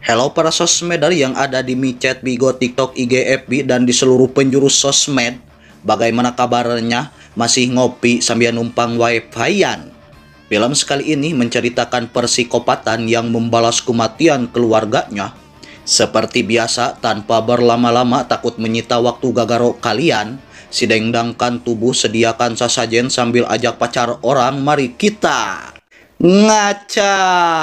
Hello para sosmedar yang ada di micet, Bigo, TikTok, IG, FB, dan di seluruh penjuru sosmed. Bagaimana kabarnya? Masih ngopi sambil numpang wifi-an? Film sekali ini menceritakan persikopatan yang membalas kematian keluarganya. Seperti biasa, tanpa berlama-lama takut menyita waktu gagaro kalian, sidengdangkan tubuh, sediakan sasajen sambil ajak pacar orang, mari kita ngacang.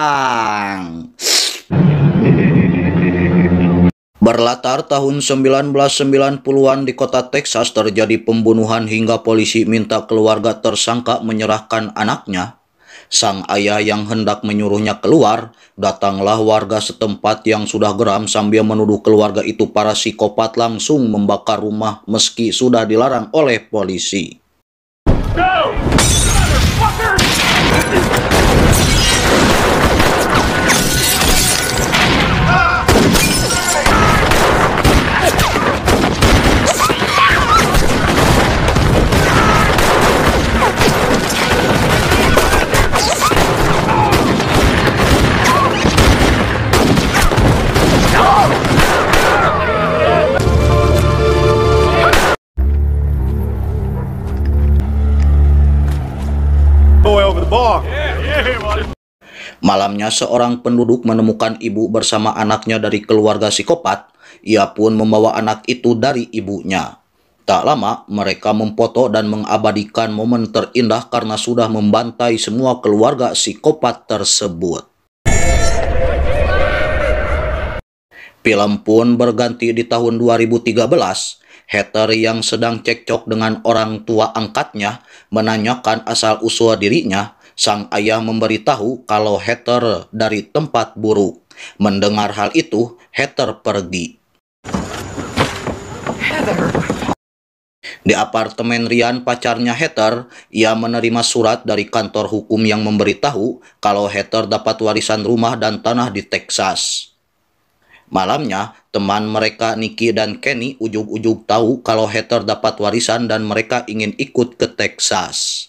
Berlatar tahun 1990-an di kota Texas terjadi pembunuhan hingga polisi minta keluarga tersangka menyerahkan anaknya. Sang ayah yang hendak menyuruhnya keluar, datanglah warga setempat yang sudah geram sambil menuduh keluarga itu para psikopat, langsung membakar rumah meski sudah dilarang oleh polisi. No! Malamnya seorang penduduk menemukan ibu bersama anaknya dari keluarga psikopat. Ia pun membawa anak itu dari ibunya. Tak lama mereka memfoto dan mengabadikan momen terindah karena sudah membantai semua keluarga psikopat tersebut. Film pun berganti di tahun 2013. Hater yang sedang cekcok dengan orang tua angkatnya menanyakan asal-usul dirinya. Sang ayah memberitahu kalau hater dari tempat buruk. Mendengar hal itu, hater pergi. Di apartemen Rian, pacarnya hater, ia menerima surat dari kantor hukum yang memberitahu kalau hater dapat warisan rumah dan tanah di Texas. Malamnya, teman mereka Nicky dan Kenny ujug-ujug tahu kalau hater dapat warisan dan mereka ingin ikut ke Texas.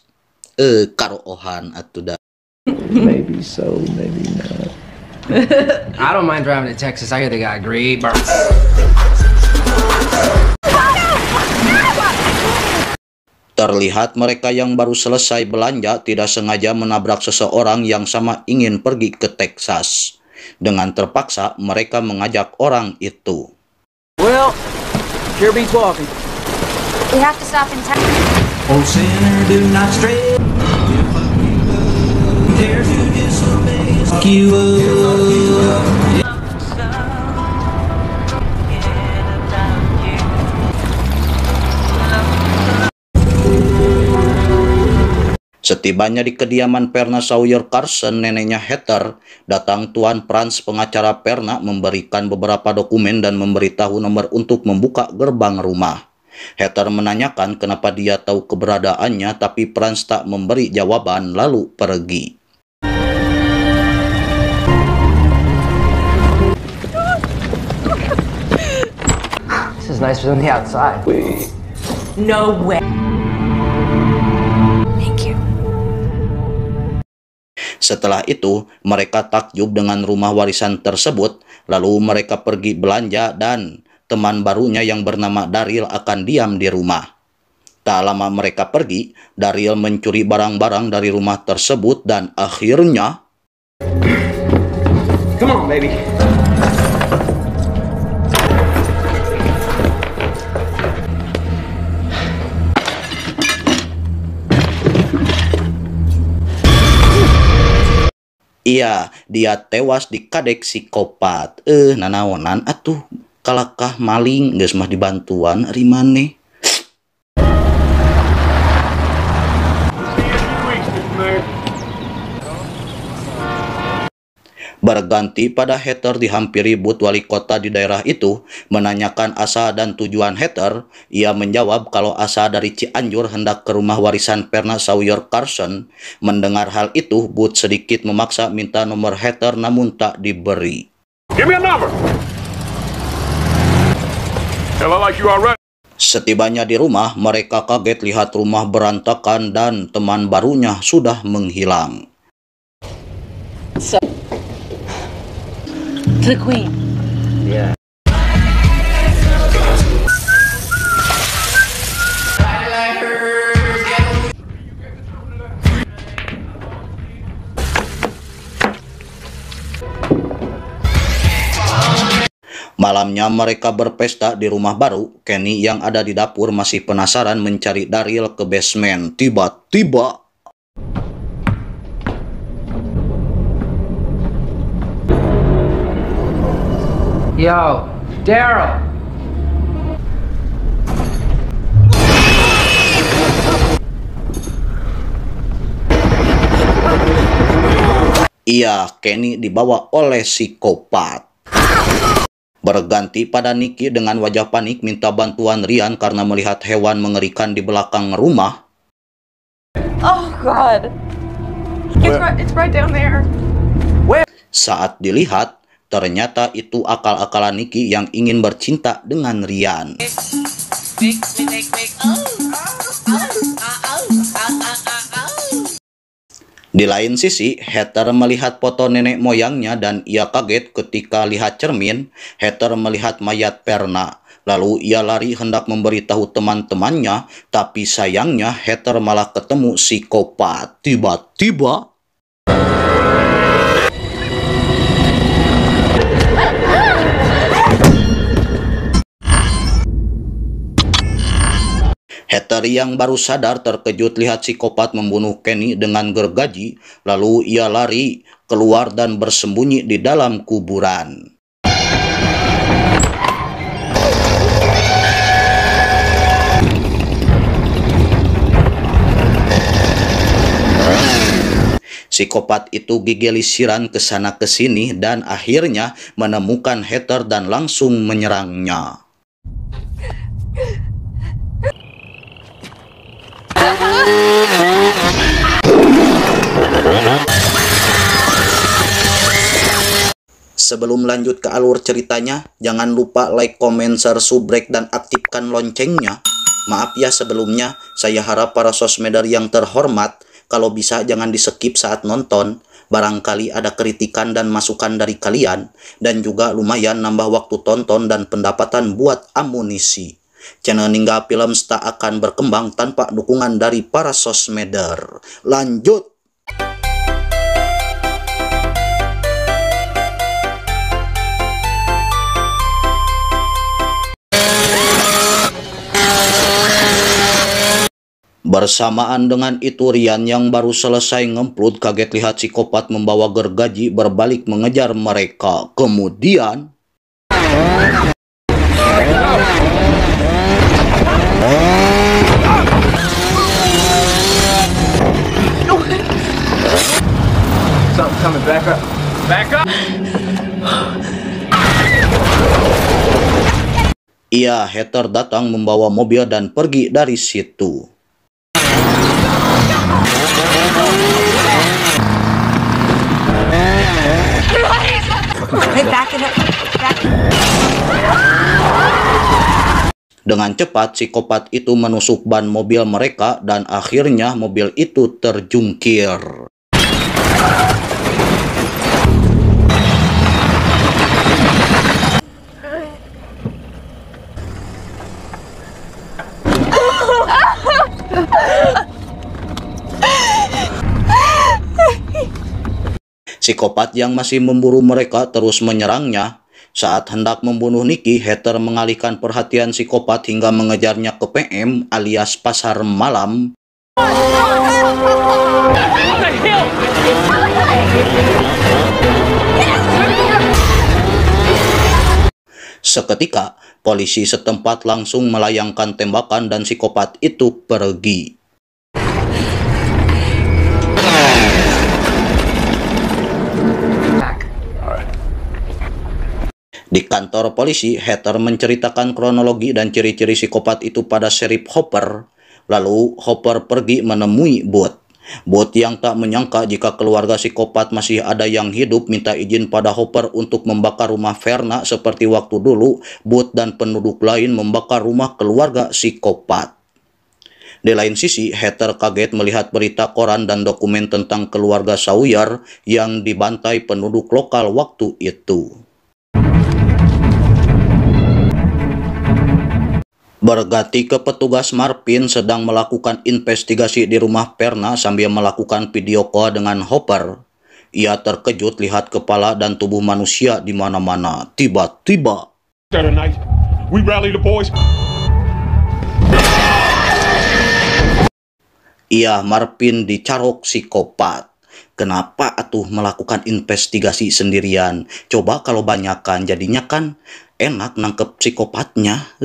Karohan atuh dah. Maybe so, maybe not. I don't mind driving to Texas. I hear they got great bars. Terlihat mereka yang baru selesai belanja tidak sengaja menabrak seseorang yang sama ingin pergi ke Texas. Dengan terpaksa mereka mengajak orang itu. Well, sure beats walking. We have to stop in town. Oh, sinner, do not stray. Dare to disobey. Fuck you up. Setibanya di kediaman Perna Sawyer Carson, neneknya hater, datang Tuan Franz, pengacara Perna, memberikan beberapa dokumen dan memberitahu nomor untuk membuka gerbang rumah. Hater menanyakan kenapa dia tahu keberadaannya, tapi Franz tak memberi jawaban lalu pergi. This is nicer than the outside. No way. Thank you. Setelah itu, mereka takjub dengan rumah warisan tersebut, lalu mereka pergi belanja dan teman barunya yang bernama Daryl akan diam di rumah. Tak lama mereka pergi, Daryl mencuri barang-barang dari rumah tersebut dan akhirnya... Come on, baby. Iya, dia tewas di kadek psikopat. Nanaonan atuh kalakah maling geus mah dibantuan ari maneh. Berganti pada hater dihampiri but wali kota di daerah itu, menanyakan asa dan tujuan hater. Ia menjawab kalau asa dari Cianjur hendak ke rumah warisan Perna Sawyer Carson. Mendengar hal itu, but sedikit memaksa minta nomor hater namun tak diberi. Give me a number. Tell her like you already. Setibanya di rumah, mereka kaget lihat rumah berantakan dan teman barunya sudah menghilang. To the queen. Yeah. Malamnya mereka berpesta di rumah baru. Kenny yang ada di dapur masih penasaran mencari Daryl ke basement. Tiba-tiba Yo, Daryl. iya, Kenny dibawa oleh psikopat. Berganti pada Nicky dengan wajah panik minta bantuan Ryan karena melihat hewan mengerikan di belakang rumah. Oh God. It's right down there. Saat dilihat, ternyata itu akal-akalan Nicky yang ingin bercinta dengan Ryan. Di lain sisi, Heather melihat foto nenek moyangnya dan ia kaget ketika lihat cermin. Heather melihat mayat Perna. Lalu ia lari hendak memberitahu teman-temannya, tapi sayangnya Heather malah ketemu psikopat. Tiba-tiba Heather yang baru sadar terkejut lihat psikopat membunuh Kenny dengan gergaji, lalu ia lari keluar dan bersembunyi di dalam kuburan. Psikopat itu gigilisiran ke sana ke sini dan akhirnya menemukan Heather dan langsung menyerangnya. Sebelum lanjut ke alur ceritanya, jangan lupa like, comment, share, subrek, dan aktifkan loncengnya. Maaf ya sebelumnya, saya harap para sosmeder yang terhormat, kalau bisa jangan di-skip saat nonton. Barangkali ada kritikan dan masukan dari kalian, dan juga lumayan nambah waktu tonton dan pendapatan buat amunisi. Channel Ningga Films tak akan berkembang tanpa dukungan dari para sosmeder. Lanjut! Bersamaan dengan itu, Ryan yang baru selesai ngemplud kaget lihat psikopat membawa gergaji berbalik mengejar mereka. Kemudian Something coming back up. Back up! ia Heather datang membawa mobil dan pergi dari situ. Hey, back it up. Dengan cepat, psikopat itu menusuk ban mobil mereka dan akhirnya mobil itu terjungkir. Psikopat yang masih memburu mereka terus menyerangnya. Saat hendak membunuh Nicky, Heather mengalihkan perhatian psikopat hingga mengejarnya ke PM alias pasar malam. Seketika, polisi setempat langsung melayangkan tembakan dan psikopat itu pergi. Di kantor polisi, Heather menceritakan kronologi dan ciri-ciri psikopat itu pada Sheriff Hopper. Lalu, Hopper pergi menemui Booth. Booth yang tak menyangka jika keluarga psikopat masih ada yang hidup minta izin pada Hopper untuk membakar rumah Verna seperti waktu dulu Booth dan penduduk lain membakar rumah keluarga psikopat. Di lain sisi, Heather kaget melihat berita koran dan dokumen tentang keluarga Sawyer yang dibantai penduduk lokal waktu itu. Berganti ke petugas Marvin sedang melakukan investigasi di rumah Perna sambil melakukan video call dengan Hopper. Ia terkejut lihat kepala dan tubuh manusia di mana-mana. Tiba-tiba, Tonight, we rally the boys. ia Marvin dicarok psikopat. Kenapa atuh melakukan investigasi sendirian? Coba kalau banyakan, jadinya kan enak nangkep psikopatnya.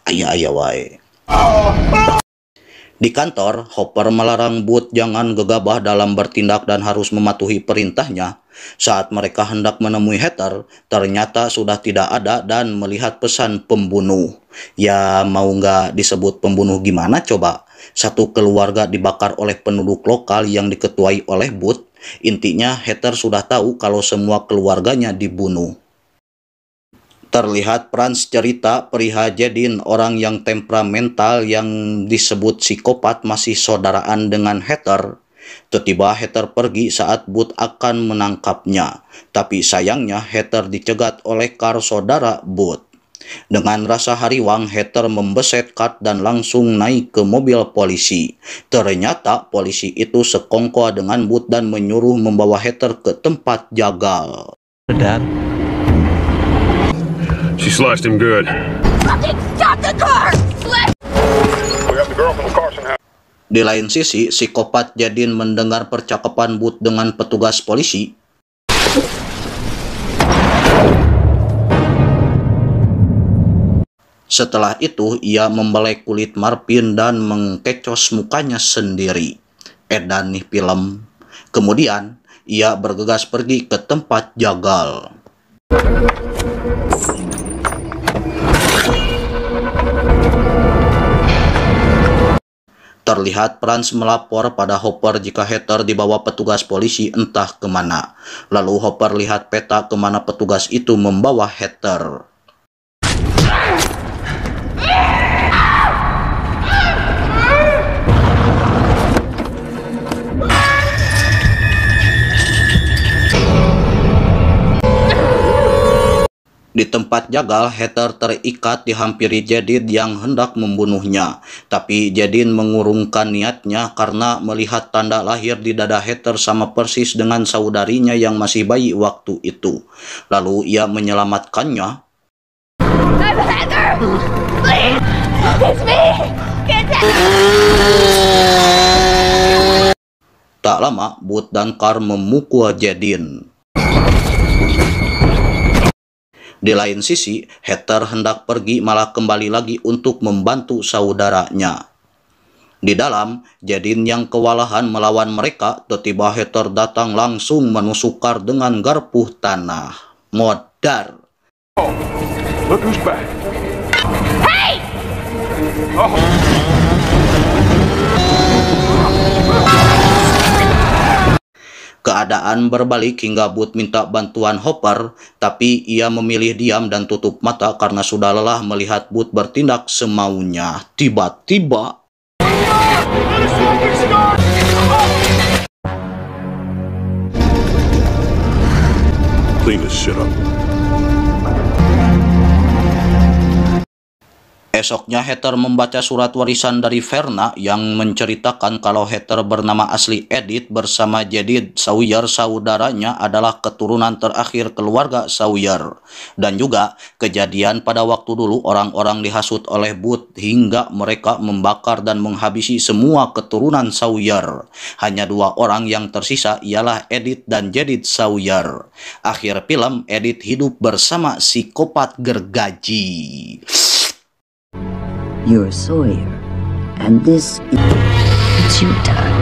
Ayah wae. Di kantor, Hopper melarang Booth jangan gegabah dalam bertindak dan harus mematuhi perintahnya. Saat mereka hendak menemui Heather, ternyata sudah tidak ada dan melihat pesan pembunuh. Ya mau nggak disebut pembunuh gimana coba? Satu keluarga dibakar oleh penduduk lokal yang diketuai oleh Booth. Intinya Heather sudah tahu kalau semua keluarganya dibunuh. Terlihat Franz cerita perihal Jedin, orang yang temperamental yang disebut psikopat, masih saudaraan dengan Heather. Tiba-tiba Heather pergi saat Booth akan menangkapnya. Tapi sayangnya Heather dicegat oleh Carl, saudara Booth. Dengan rasa hariwang, Heather membeset Carl dan langsung naik ke mobil polisi. Ternyata polisi itu sekongkol dengan Booth dan menyuruh membawa Heather ke tempat jagal. She sliced him good. Fucking stop the car! We got the girl from the Carson house. Di lain sisi, psikopat Jedin mendengar percakapan Booth dengan petugas polisi. Setelah itu, ia membelai kulit Marvin dan mengkecos mukanya sendiri. Edan nih film. Kemudian, ia bergegas pergi ke tempat jagal. Terlihat Franz melapor pada Hopper jika Heather dibawa petugas polisi entah kemana. Lalu Hopper lihat peta kemana petugas itu membawa Heather. Di tempat jagal, Heather terikat dihampiri Jedin yang hendak membunuhnya. Tapi Jedin mengurungkan niatnya karena melihat tanda lahir di dada Heather sama persis dengan saudarinya yang masih bayi waktu itu. Lalu ia menyelamatkannya. I'm Heather! Please! It's me! Get down! Tak lama, Booth dan Carl memukul Jedin. Di lain sisi, Heather hendak pergi malah kembali lagi untuk membantu saudaranya. Di dalam, Jedin yang kewalahan melawan mereka, tiba-tiba Heather datang langsung menusuk Carl dengan garpu tanah. Modar. Oh, look who's back. Hey! Oh. Keadaan berbalik hingga Booth minta bantuan Hopper, tapi ia memilih diam dan tutup mata karena sudah lelah melihat Booth bertindak semaunya. Tiba-tiba, Clean this shit up. esoknya Heather membaca surat warisan dari Verna yang menceritakan kalau Heather bernama asli Edith bersama Jedid Sawyer, saudaranya, adalah keturunan terakhir keluarga Sawyer. Dan juga kejadian pada waktu dulu orang-orang dihasut oleh Booth hingga mereka membakar dan menghabisi semua keturunan Sawyer. Hanya 2 orang yang tersisa ialah Edith dan Jedid Sawyer. Akhir film, Edith hidup bersama psikopat gergaji. You're Sawyer, and this is your time.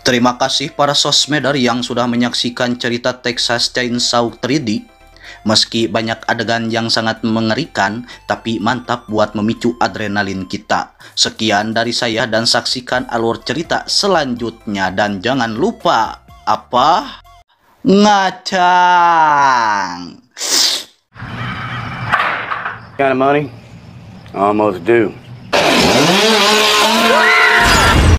Terima kasih para sosmeder yang sudah menyaksikan cerita Texas Chainsaw 3D. Meski banyak adegan yang sangat mengerikan, tapi mantap buat memicu adrenalin kita. Sekian dari saya dan saksikan alur cerita selanjutnya. Dan jangan lupa, apa? Ngacang! Got money? Almost do.